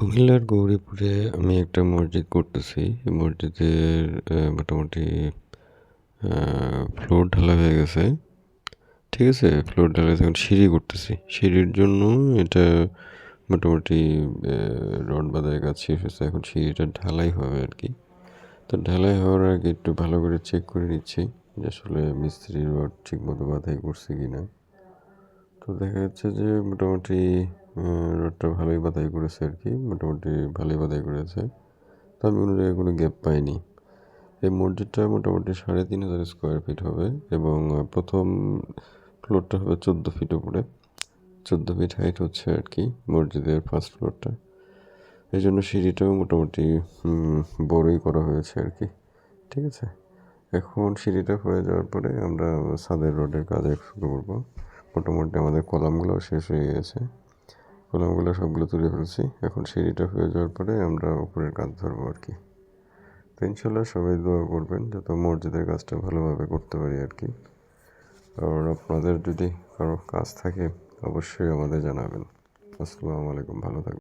কুমিল্লার গৌরীপুরে আমি একটা মসজিদ করতেছি। এই মসজিদের মোটামুটি ফ্লোর ঢালা হয়ে গেছে। ঠিক আছে, ফ্লোর ঢালা হয়েছে, এখন সিঁড়ি করতেছি। সিঁড়ির জন্য এটা মোটামুটি রড বাঁধার কাজ শেষ হয়েছে, এখন সিঁড়িটা ঢালাই হবে আর কি। তো ঢালাই হওয়ার আগে একটু ভালো করে চেক করে নিচ্ছি যে আসলে মিস্ত্রি রড ঠিক মতো বাঁধাই করছে কিনা। তো দেখা যাচ্ছে যে মোটামুটি রডটা ভালোই বাঁধাই করেছে আর কি, মোটামুটি ভালোই বাঁধাই করেছে। তো আমি কোনো জায়গায় কোনো গ্যাপ পাইনি। এই মসজিদটা মোটামুটি 3,500 স্কোয়ার ফিট হবে এবং প্রথম ফ্লোরটা হবে 14 ফিট উপরে। 14 ফিট হাইট হচ্ছে আর কি মসজিদের ফার্স্ট ফ্লোরটা। এই জন্য সিঁড়িটাও মোটামুটি বড়ই করা হয়েছে আর কি। ঠিক আছে, এখন সিঁড়িটা হয়ে যাওয়ার পরে আমরা ছাদের রডের কাজ শুরু করবো। মোটামুটি আমাদের কলামগুলো শেষ হয়ে গেছে, কলামগুলো সবগুলো তুলে ফেলছি। এখন সিঁড়িটা হয়ে যাওয়ার পরে আমরা উপরের কাজ ধরবো আর কি। তো ইনশাল্লাহ সবাই দোয়া করবেন যাতে মসজিদের কাজটা ভালোভাবে করতে পারি আর কি। আর আপনাদের যদি কারো কাজ থাকে অবশ্যই আমাদের জানাবেন। আসসালামু আলাইকুম, ভালো থাকবেন।